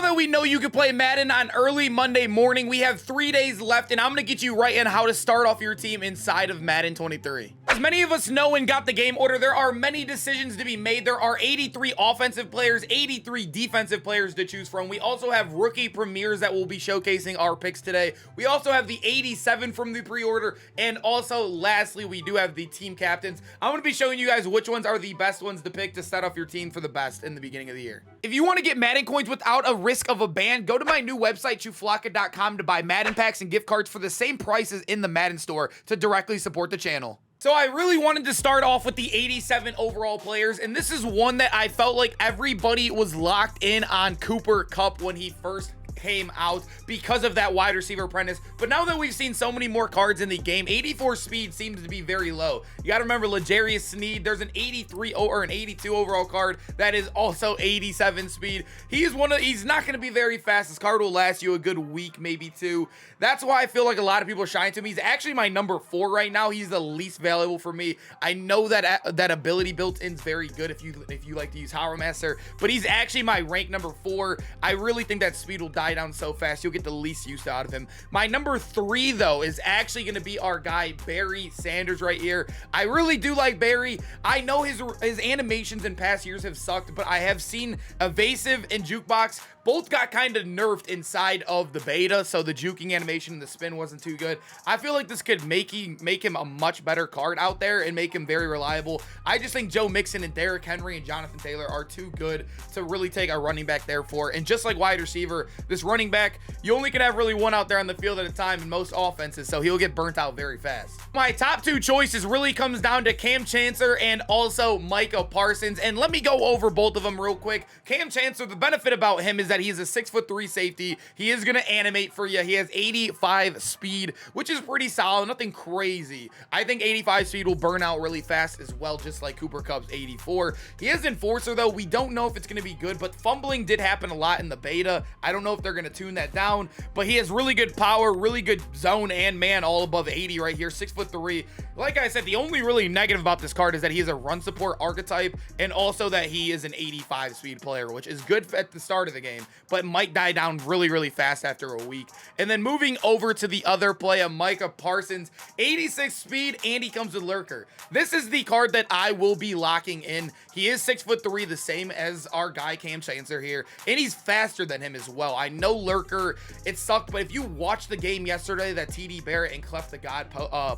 now that we know you can play Madden on early Monday morning, we have 3 days left, and I'm going to get you right in how to start off your team inside of Madden 23. As many of us know and got the game order, there are many decisions to be made. There are 83 offensive players, 83 defensive players to choose from. We also have rookie premieres that will be showcasing our picks today. We also have the 87 from the pre-order, and also lastly, we do have the team captains. I'm going to be showing you guys which ones are the best ones to pick to set off your team for the best in the beginning of the year. If you want to get Madden coins without a risk of a ban, go to my new website, chuflaka.com, to buy Madden packs and gift cards for the same prices in the Madden store to directly support the channel. So I really wanted to start off with the 87 overall players, and this is one that I felt like everybody was locked in on Cooper Kupp when he first came out because of that wide receiver apprentice. But now that we've seen so many more cards in the game, 84 speed seems to be very low. You got to remember L'Jarius Sneed. There's an 83 or an 82 overall card that is also 87 speed. He's not going to be very fast. This card will last you a good week, maybe two. That's why I feel like a lot of people are shying to him. He's actually my number 4 right now. He's the least valuable for me. I know that that ability built-in is very good if you like to use Horror Master, but he's actually my rank number 4. I really think that speed will die down so fast you'll get the least use out of him. My number 3 though is actually going to be our guy Barry Sanders right here. I really do like Barry. I know his animations in past years have sucked, but I have seen Evasive and Jukebox both got kind of nerfed inside of the beta, so the juking animation and the spin wasn't too good. I feel like this could make him a much better card out there and make him very reliable. I just think Joe Mixon and Derrick Henry and Jonathan Taylor are too good to really take a running back there for. And just like wide receiver, this running back, you only can have really one out there on the field at a time in most offenses, so he'll get burnt out very fast. My top 2 choices really comes down to Cam Chancellor and also Micah Parsons, and let me go over both of them real quick. Cam Chancellor, the benefit about him is that he's a 6'3" safety. He is going to animate for you. He has 85 speed, which is pretty solid, nothing crazy. I think 85 speed will burn out really fast as well, just like Cooper Kupp's 84. He is Enforcer though. We don't know if it's going to be good, but fumbling did happen a lot in the beta. I don't know if they're going to tune that down, but he has really good power, really good zone and man, all above 80 right here, 6'3". Like I said, the only really negative about this card is that he is a run support archetype, and also that he is an 85 speed player, which is good at the start of the game, but might die down really fast after a week. And then moving over to the other player, Micah Parsons, 86 speed, and he comes with Lurker. This is the card that I will be locking in. He is 6'3", the same as our guy Cam Chancellor here, and he's faster than him as well. I know Lurker, it sucked, but if you watched the game yesterday that TD Barrett and Clef the God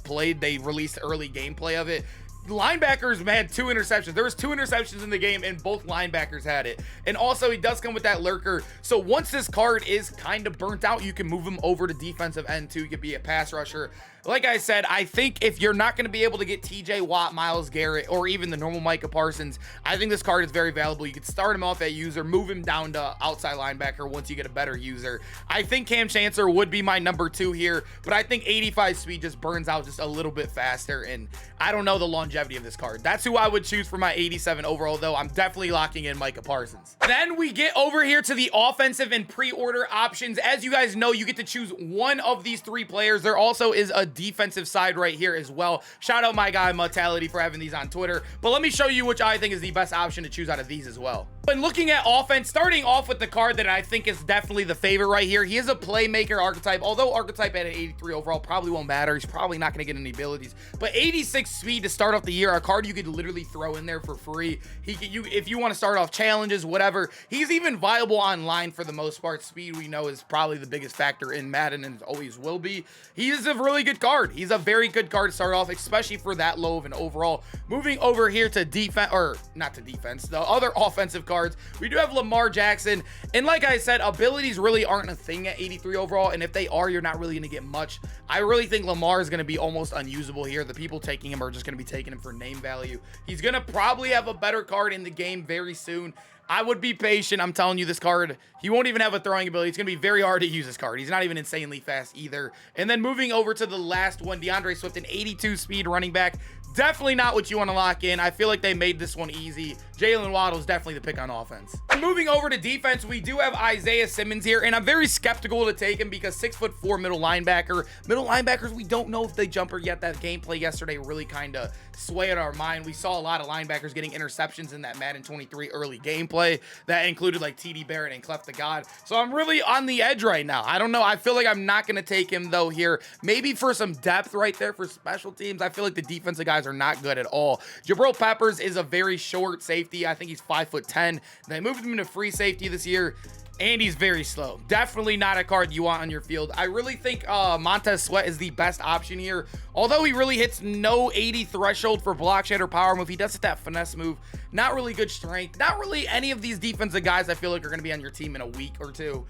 played, they released early gameplay of it. Linebackers had 2 interceptions. There was 2 interceptions in the game, and both linebackers had it. And also, he does come with that Lurker. So once this card is kind of burnt out, you can move him over to defensive end too. You could be a pass rusher. Like I said, I think if you're not going to be able to get TJ Watt, Myles Garrett, or even the normal Micah Parsons, I think this card is very valuable. You could start him off at user, move him down to outside linebacker once you get a better user. I think Cam Chancellor would be my number 2 here, but I think 85 speed just burns out just a little bit faster, and I don't know the longevity of this card. That's who I would choose for my 87 overall, though. I'm definitely locking in Micah Parsons. Then we get over here to the offensive and pre-order options. As you guys know, you get to choose one of these 3 players. There also is a defensive side right here as well. Shout out my guy Mortality for having these on Twitter, but let me show you which I think is the best option to choose out of these as well. When looking at offense, starting off with the card that I think is definitely the favorite right here, he is a playmaker archetype, although archetype at an 83 overall probably won't matter. He's probably not going to get any abilities, but 86 speed to start off the year, a card you could literally throw in there for free. If you want to start off challenges, whatever, he's even viable online for the most part. Speed, we know, is probably the biggest factor in Madden and always will be. He is a really good card. He's a very good card to start off, especially for that low of an overall. Moving over here to defense, or not to defense, the other offensive cards, we do have Lamar Jackson, and like I said, abilities really aren't a thing at 83 overall, and if they are, you're not really going to get much. I really think Lamar is going to be almost unusable here. The people taking him are just going to be taking him for name value. He's going to probably have a better card in the game very soon. I would be patient. I'm telling you, this card, he won't even have a throwing ability. It's going to be very hard to use this card. He's not even insanely fast either. And then moving over to the last one, DeAndre Swift, an 82 speed running back. Definitely not what you want to lock in. I feel like they made this one easy. Jalen Waddle's definitely the pick on offense. Moving over to defense, we do have Isaiah Simmons here, and I'm very skeptical to take him because 6'4" middle linebacker. Middle linebackers, we don't know if they jumper yet. That gameplay yesterday really kind of swayed our mind. We saw a lot of linebackers getting interceptions in that Madden 23 early gameplay. play that included like TD Barrett and Clef the God. So I'm really on the edge right now. I don't know. I feel like I'm not going to take him though here. Maybe for some depth right there for special teams. I feel like the defensive guys are not good at all. Jabril Peppers is a very short safety. I think he's 5'10". They moved him into free safety this year. And he's very slow. Definitely not a card you want on your field. I really think Montez Sweat is the best option here. Although he really hits no 80 threshold for block shed or power move, he does hit that finesse move. Not really good strength. Not really any of these defensive guys I feel like are going to be on your team in a week or two.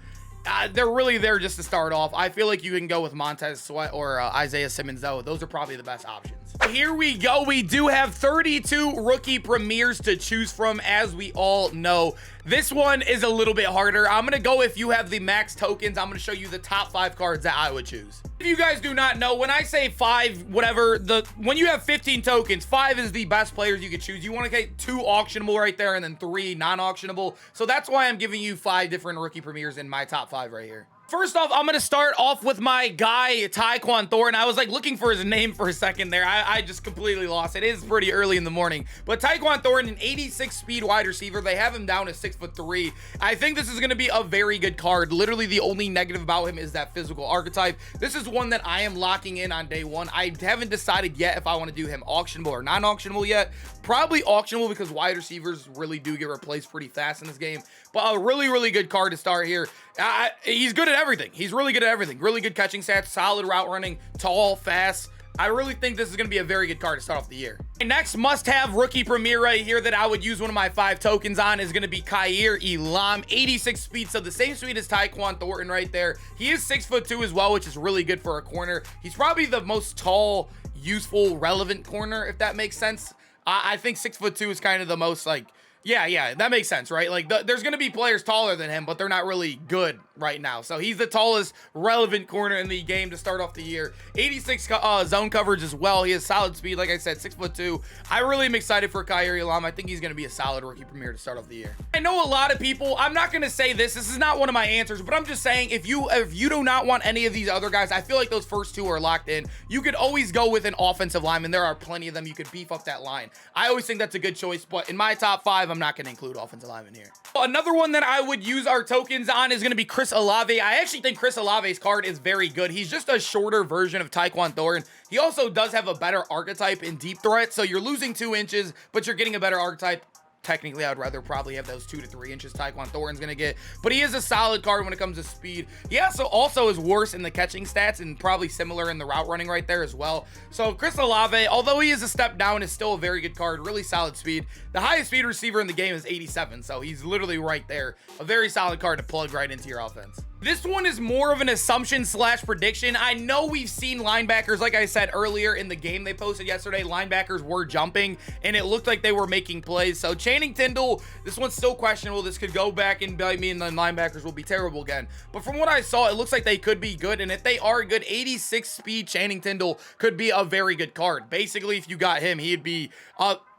They're really there just to start off. I feel like you can go with Montez Sweat or Isaiah Simmons, though. Those are probably the best options. Here we go. We do have 32 rookie premieres to choose from, as we all know. This one is a little bit harder. I'm going to go if you have the max tokens. I'm going to show you the top 5 cards that I would choose. If you guys do not know, when I say 5, whatever, when you have 15 tokens, 5 is the best players you could choose. You want to get 2 auctionable right there and then 3 non-auctionable. So that's why I'm giving you 5 different rookie premieres in my top 5 right here. First off, I'm going to start off with my guy, Tyquan Thornton. I was like looking for his name for a second there. I just completely lost. It is pretty early in the morning. But Tyquan Thornton, an 86 speed wide receiver. They have him down at 6'3". I think this is going to be a very good card. Literally the only negative about him is that physical archetype. This is one that I am locking in on day one. I haven't decided yet if I want to do him auctionable or non-auctionable yet. Probably auctionable because wide receivers really do get replaced pretty fast in this game. But a really, really good card to start here. He's good at everything. He's really good at everything. Really good catching stats, solid route running, tall, fast. I really think this is going to be a very good card to start off the year. My next must-have rookie premiere right here that I would use one of my 5 tokens on is going to be Kaiir Elam, 86 speed, so the same speed as Tyquan Thornton right there. He is 6'2" as well, which is really good for a corner. He's probably the most tall, useful, relevant corner, if that makes sense. I think 6'2" is kind of the most like, yeah, that makes sense, right? Like there's going to be players taller than him, but they're not really good right now. So he's the tallest relevant corner in the game to start off the year. 86 zone coverage as well. He has solid speed. Like I said, 6'2". I really am excited for Kaiir Elam. I think he's going to be a solid rookie premier to start off the year. I know a lot of people, I'm not going to say this is not one of my answers, but I'm just saying if you do not want any of these other guys, I feel like those first 2 are locked in. You could always go with an offensive lineman. There are plenty of them. You could beef up that line. I always think that's a good choice, but in my top 5, I'm not going to include offensive lineman here. Another one that I would use our tokens on is going to be Chris Olave. I actually think Chris Olave's card is very good. He's just a shorter version of Tyquan Thornton. He also does have a better archetype in deep threat, so you're losing 2 inches, but you're getting a better archetype. Technically, I'd rather probably have those 2 to 3 inches Tyquan Thornton's going to get, but he is a solid card when it comes to speed. He also is worse in the catching stats and probably similar in the route running right there as well. So Chris Olave, although he is a step down, is still a very good card, really solid speed. The highest speed receiver in the game is 87, so he's literally right there. A very solid card to plug right into your offense. This one is more of an assumption / prediction. I know we've seen linebackers, like I said earlier in the game they posted yesterday, linebackers were jumping and it looked like they were making plays. So Channing Tindall, this one's still questionable. This could go back and bite me and the linebackers will be terrible again. But from what I saw, it looks like they could be good. And if they are good, 86 speed Channing Tindall could be a very good card. Basically, if you got him, he'd be,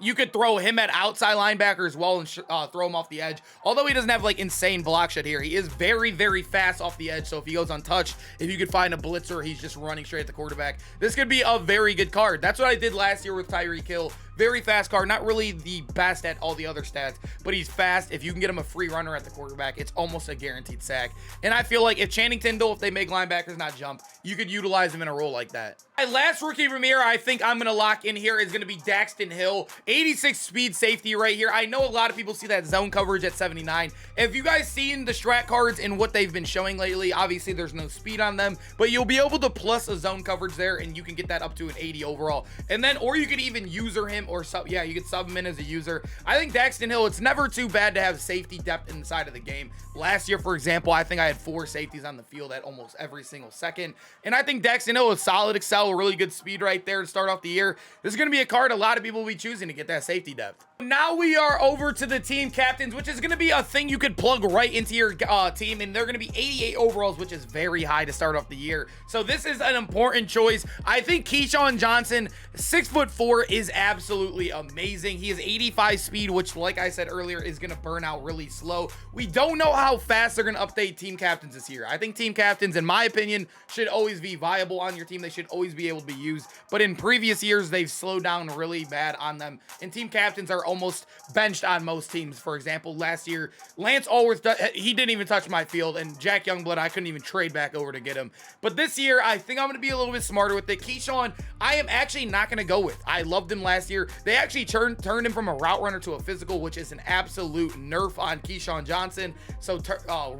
you could throw him at outside linebacker as well and throw him off the edge. Although he doesn't have like insane block shed here, he is very, very fast off the edge. So if he goes untouched, if you could find a blitzer, he's just running straight at the quarterback. This could be a very good card. That's what I did last year with Tyreek Hill. Very fast card, not really the best at all the other stats, but he's fast. If you can get him a free runner at the quarterback, it's almost a guaranteed sack. And I feel like if Channing Tindall, if they make linebackers not jump, you could utilize him in a role like that. My last rookie premiere I think I'm going to lock in here is going to be Daxton Hill, 86 speed safety right here. I know a lot of people see that zone coverage at 79. If you guys seen the strat cards and what they've been showing lately, obviously there's no speed on them, but you'll be able to plus a zone coverage there and you can get that up to an 80 overall. And then, or you could even user him or sub, yeah, you could sub him in as a user. I think Daxton Hill, it's never too bad to have safety depth inside of the game. Last year, for example, I think I had 4 safeties on the field at almost every single second. And I think Daxton Hill is solid excel, really good speed right there to start off the year. This is going to be a card a lot of people will be choosing to get that safety depth. Now we are over to the team captains, which is going to be a thing you could plug right into your team, and they're going to be 88 overalls, which is very high to start off the year. So this is an important choice. I think Keyshawn Johnson, 6'4", is absolutely absolutely amazing. He has 85 speed, which, like I said earlier, is going to burn out really slow. We don't know how fast they're going to update team captains this year. I think team captains, in my opinion, should always be viable on your team. They should always be able to be used. But in previous years, they've slowed down really bad on them. And team captains are almost benched on most teams. For example, last year, Lance Allworth, he didn't even touch my field. And Jack Youngblood, I couldn't even trade back over to get him. But this year, I think I'm going to be a little bit smarter with it. Keyshawn, I am actually not going to go with. I loved him last year. They actually turned him from a route runner to a physical, which is an absolute nerf on Keyshawn Johnson. So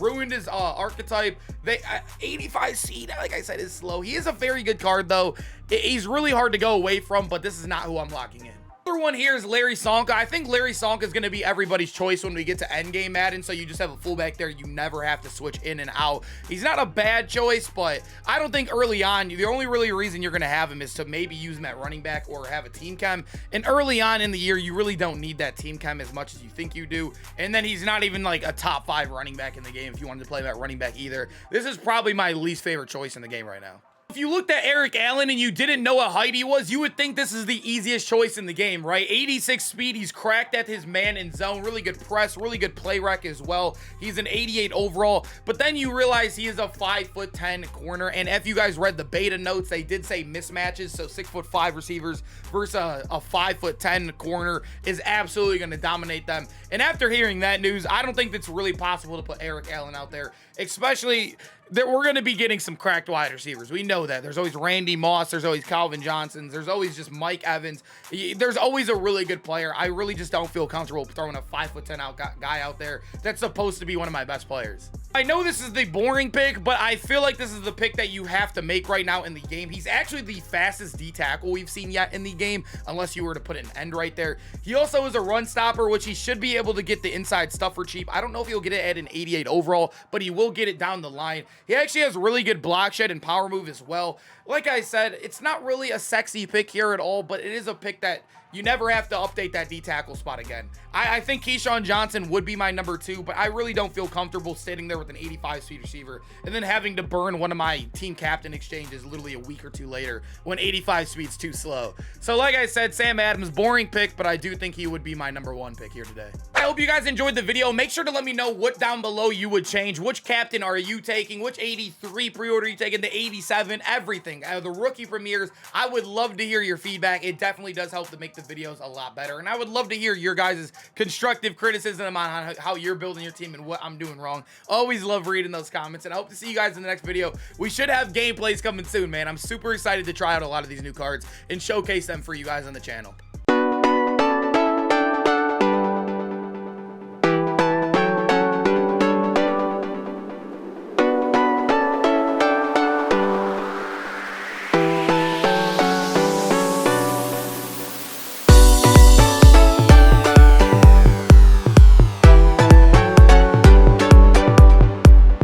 ruined his archetype. 85 seed, like I said, is slow. He is a very good card, though. He's really hard to go away from, but this is not who I'm locking in. Other one here is Larry Sonka. I think Larry Sonka is going to be everybody's choice when we get to endgame Madden, so you just have a fullback there. You never have to switch in and out. He's not a bad choice, but I don't think early on, the only really reason you're going to have him is to maybe use him at running back or have a team chem. And early on in the year, you really don't need that team chem as much as you think you do. And then he's not even like a top 5 running back in the game if you wanted to play that running back either. This is probably my least favorite choice in the game right now. If you looked at Eric Allen and you didn't know what height he was, you would think this is the easiest choice in the game, right? 86 speed, he's cracked at his man in zone, really good press, really good play rec as well. He's an 88 overall, but then you realize he is a 5'10" corner, and if you guys read the beta notes, they did say mismatches, so 6'5" receivers versus a 5'10" corner is absolutely going to dominate them. And after hearing that news, I don't think it's really possible to put Eric Allen out there, especially that we're going to be getting some cracked wide receivers. We know that. There's always Randy Moss. There's always Calvin Johnson. There's always just Mike Evans. There's always a really good player. I really just don't feel comfortable throwing a 5'10" guy out there that's supposed to be one of my best players. I know this is the boring pick, but I feel like this is the pick that you have to make right now in the game. He's actually the fastest D tackle we've seen yet in the game, unless you were to put an end right there. He also is a run stopper, which he should be able to get the inside stuff for cheap. I don't know if he'll get it at an 88 overall, but he will get it down the line. He actually has really good block shed and power move as well. Like I said, it's not really a sexy pick here at all, but it is a pick that you never have to update that D tackle spot again. I think Keyshawn Johnson would be my number 2, but I really don't feel comfortable sitting there with an 85 speed receiver and then having to burn one of my team captain exchanges literally a week or two later when 85 speed's too slow. So like I said, Sam Adams, boring pick, but I do think he would be my number 1 pick here today. I hope you guys enjoyed the video. Make sure to let me know what down below you would change. Which captain are you taking? Which 83 pre-order are you taking? The 87, everything. The rookie premieres. I would love to hear your feedback. It definitely does help to make the videos a lot better. And I would love to hear your guys' constructive criticism on how you're building your team and what I'm doing wrong. Always love reading those comments, and I hope to see you guys in the next video. We should have gameplays coming soon, man. I'm super excited to try out a lot of these new cards and showcase them for you guys on the channel.